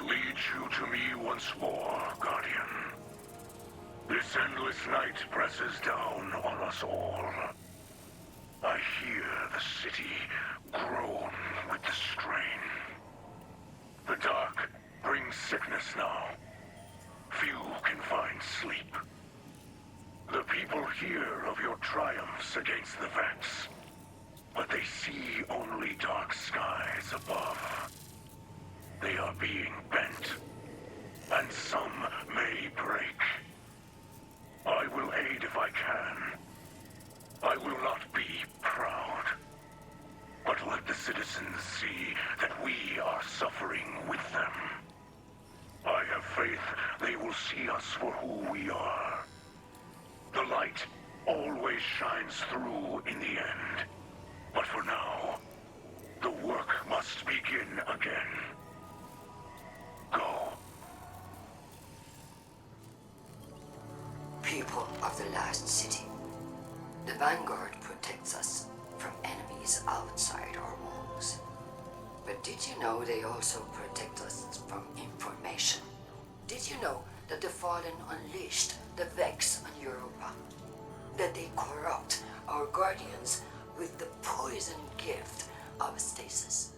leads you to me once more, Guardian. This endless night presses down on us all. I hear the city groan with the strain. The dark brings sickness now. Few can find sleep. The people hear of your triumphs against the Vex, but they see only dark skies above. They are being bent, and some may break. I will aid if I can. I will not be proud, but let the citizens see that we are suffering with them. I have faith they will see us for who we are. The light always shines through in the end. But for now, the work must begin again. Go. People of the last city. The Vanguard protects us from enemies outside our walls. But did you know they also protect us from information? Did you know that the Fallen unleashed the Vex on Europa? That they corrupt our Guardians with the poison gift of stasis,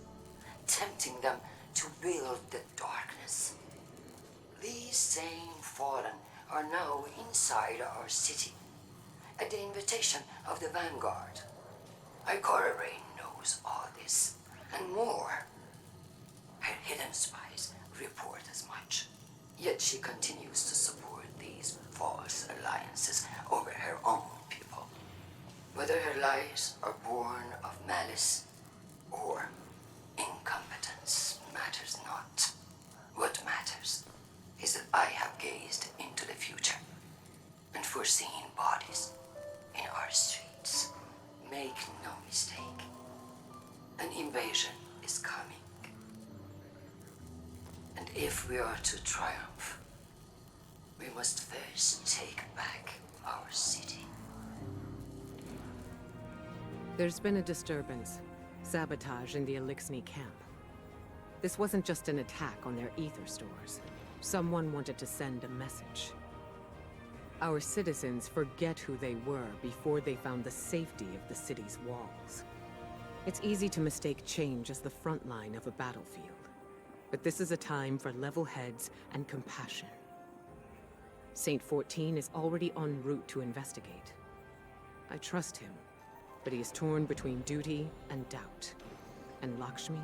tempting them to wield the darkness. These same Fallen are now inside our city, at the invitation of the Vanguard. Ikora Rain knows all this, and more. Her hidden spies report as much. Yet she continues to support these false alliances over her own people. Whether her lies are born of malice or incompetence matters not. What matters is that I have gazed into the future and foreseen bodies in our streets. Make no mistake, an invasion is coming. And if we are to triumph, we must first take back our city. There's been a disturbance. Sabotage in the Lakshmi camp. This wasn't just an attack on their ether stores. Someone wanted to send a message. Our citizens forget who they were before they found the safety of the city's walls. It's easy to mistake change as the front line of a battlefield. But this is a time for level heads and compassion. Saint 14 is already en route to investigate. I trust him, but he is torn between duty and doubt. And Lakshmi?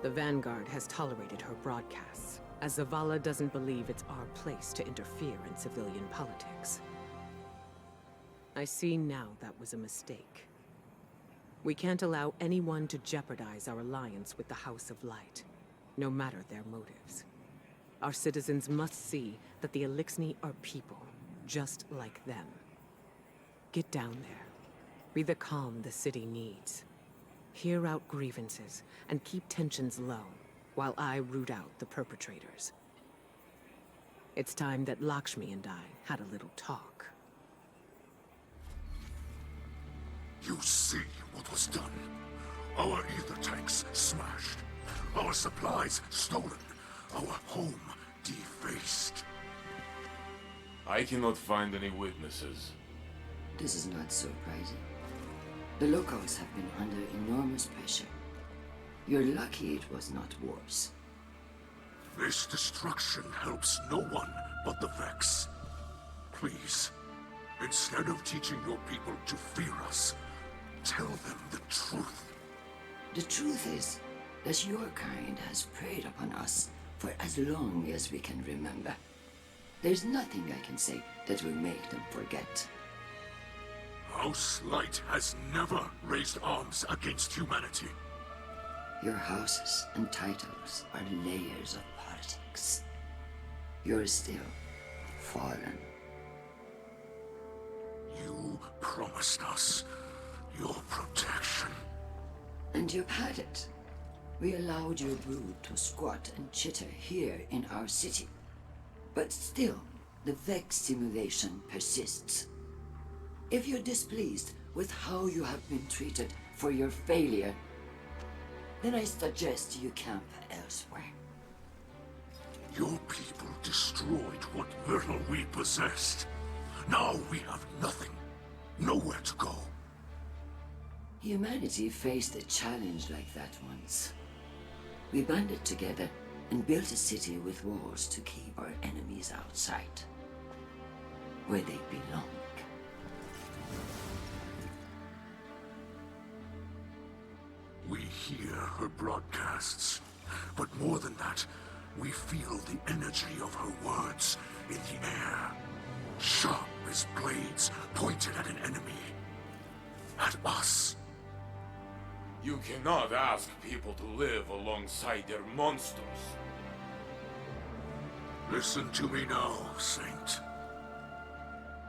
The Vanguard has tolerated her broadcasts, as Zavala doesn't believe it's our place to interfere in civilian politics. I see now that was a mistake. We can't allow anyone to jeopardize our alliance with the House of Light, no matter their motives. Our citizens must see that the Elixni are people, just like them. Get down there. Be the calm the city needs. Hear out grievances and keep tensions low, while I root out the perpetrators. It's time that Lakshmi and I had a little talk. You see what was done. Our ether tanks smashed. Our supplies stolen. Our home defaced. I cannot find any witnesses. This is not surprising. The locals have been under enormous pressure. You're lucky it was not worse. This destruction helps no one but the Vex. Please, instead of teaching your people to fear us, tell them the truth. The truth is that your kind has preyed upon us for as long as we can remember. There's nothing I can say that will make them forget. House Light has never raised arms against humanity. Your houses and titles are layers of politics. You're still fallen. You promised us your protection. And you've had it. We allowed your brood to squat and chitter here in our city. But still, the Vex simulation persists. If you're displeased with how you have been treated for your failure, then I suggest you camp elsewhere. Your people destroyed what little we possessed. Now we have nothing. Nowhere to go. Humanity faced a challenge like that once. We banded together and built a city with walls to keep our enemies outside, where they belong. We hear her broadcasts, but more than that, we feel the energy of her words in the air. Sharp as blades pointed at an enemy. At us. You cannot ask people to live alongside their monsters. Listen to me now, Saint.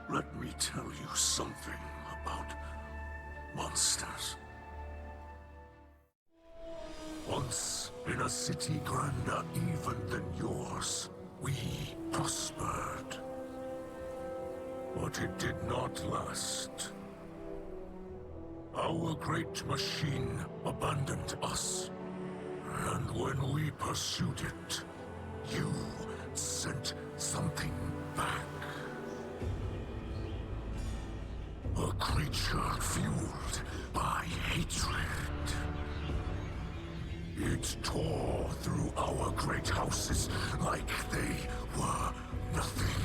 Let me tell you something about monsters. Once, in a city grander even than yours, we prospered. But it did not last. Our great machine abandoned us. And when we pursued it, you sent something back. A creature fueled by hatred. It tore through our great houses like they were nothing.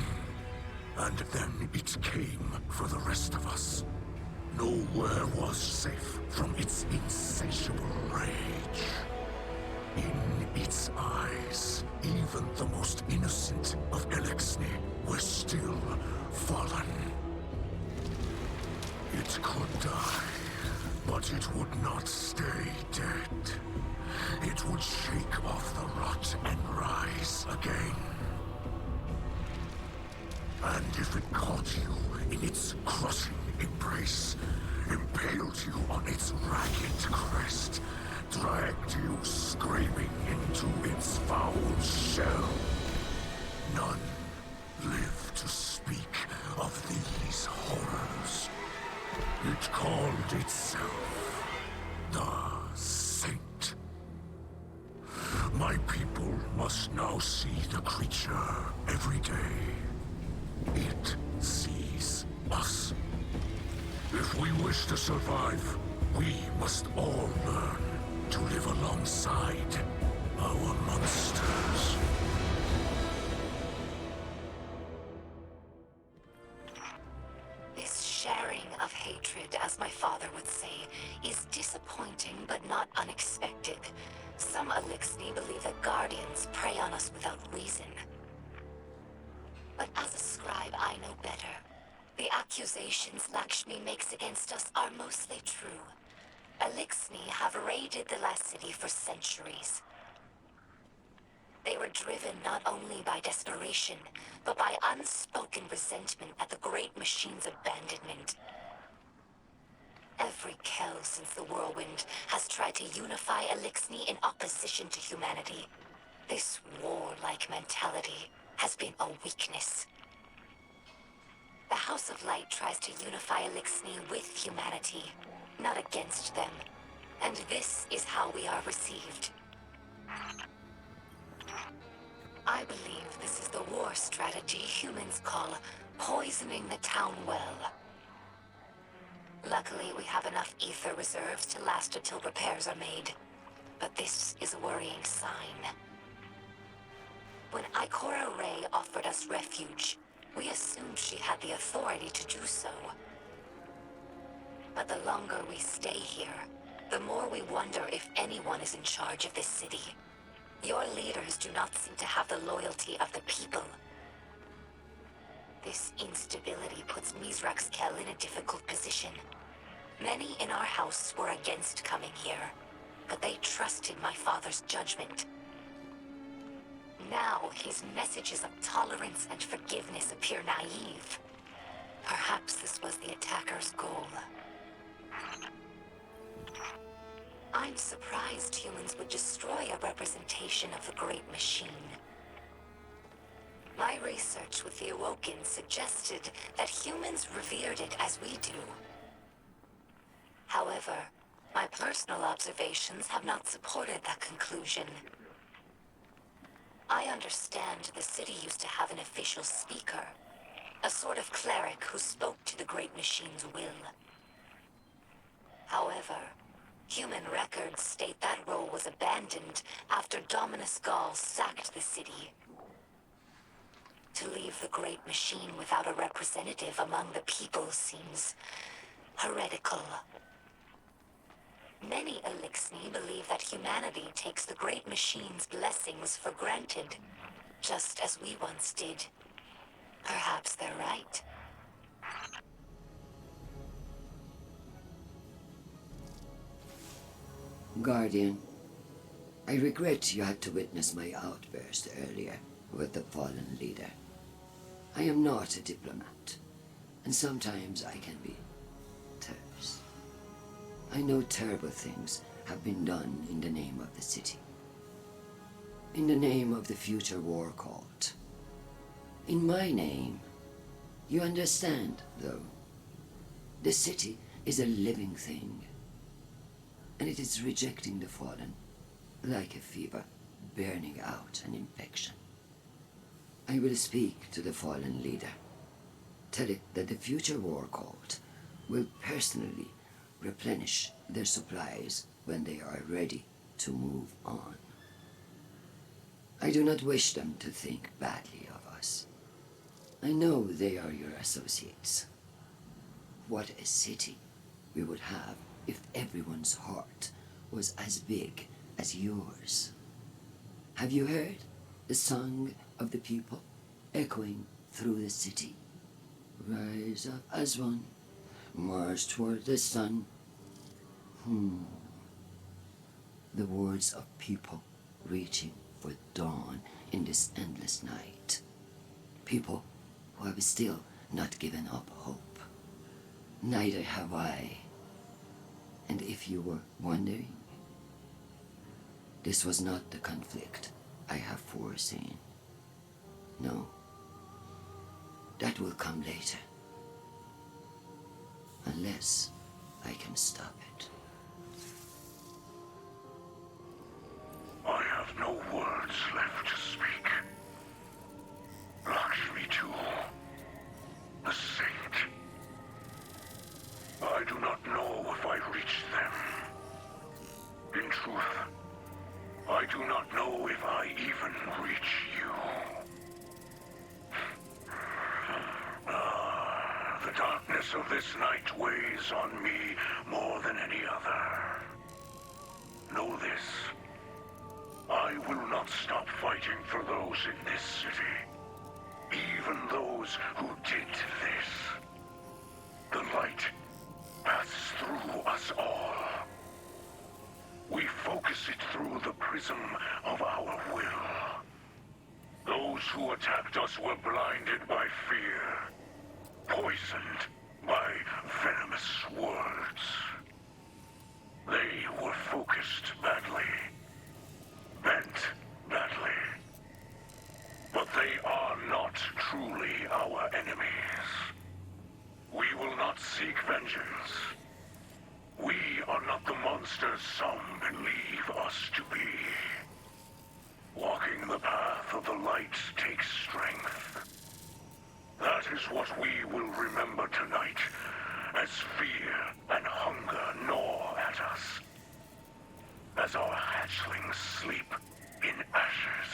And then it came for the rest of us. Nowhere was safe from its insatiable rage. In its eyes, even the most innocent of Lakshmi were still fallen. It could die, but it would not stay dead. It would shake off the rot and rise again. And if it caught you in its crushing embrace, impaled you on its ragged crest, dragged you screaming into its foul shell, none live to speak of these horrors. It called itself the Saint. My people must now see the creature every day. It sees us. If we wish to survive, we must all learn to live alongside our monsters. This sharing of hatred, as my father would say, is disappointing but not unexpected. Some Lakshmi believe that guardians prey on us without reason. But as a scribe, I know better. The accusations Lakshmi makes against us are mostly true. Lakshmi have raided the last city for centuries. They were driven not only by desperation, but by unspoken resentment at the great machine's abandonment. Every Kell since the Whirlwind has tried to unify Lakshmi in opposition to humanity. This warlike mentality has been a weakness. The House of Light tries to unify Lakshmi with humanity, not against them. And this is how we are received. I believe this is the war strategy humans call poisoning the town well. Luckily, we have enough ether reserves to last until repairs are made. But this is a worrying sign. When Ikora Ray offered us refuge, we assumed she had the authority to do so. But the longer we stay here, the more we wonder if anyone is in charge of this city. Your leaders do not seem to have the loyalty of the people. This instability puts Mithrax Kell in a difficult position. Many in our house were against coming here, but they trusted my father's judgment. Now, his messages of tolerance and forgiveness appear naive. Perhaps this was the attacker's goal. I'm surprised humans would destroy a representation of the Great Machine. My research with the Awoken suggested that humans revered it as we do. However, my personal observations have not supported that conclusion. I understand the city used to have an official speaker. A sort of cleric who spoke to the Great Machine's will. However, human records state that role was abandoned after Dominus Gaul sacked the city. To leave the Great Machine without a representative among the people seems heretical. Many Elixni believe that humanity takes the Great Machine's blessings for granted, just as we once did. Perhaps they're right. Guardian, I regret you had to witness my outburst earlier with the fallen leader. I am not a diplomat, and sometimes I can be terse. I know terrible things have been done in the name of the city. In the name of the future war cult. In my name. You understand, though. The city is a living thing, and it is rejecting the fallen, like a fever burning out an infection. I will speak to the fallen leader. Tell it that the future war cult will personally replenish their supplies when they are ready to move on. I do not wish them to think badly of us. I know they are your associates. What a city we would have if everyone's heart was as big as yours. Have you heard the song of the people echoing through the city? Rise up as one, march toward the sun. The words of people reaching for dawn in this endless night. People who have still not given up hope. Neither have I. And if you were wondering, this was not the conflict I have foreseen. No. That will come later. Unless I can stop it. I have no words left to speak. Lakshmi too. The saint. I do not know if I reached them. In truth, I do not know if I even reach you. The darkness of this night weighs on me more than any other. Know this. I will not stop fighting for those in this city. Even those who did this. The light passes through us all. We focus it through the prism of our will. Those who attacked us were blinded by fear, poisoned by venomous words. They were focused badly, bent badly. But they are not truly our enemies. We will not seek vengeance. We are not the monsters some believe us to be. Walking the path of the light takes strength. That is what we will remember tonight, as fear and hunger gnaw at us. As our hatchlings sleep in ashes.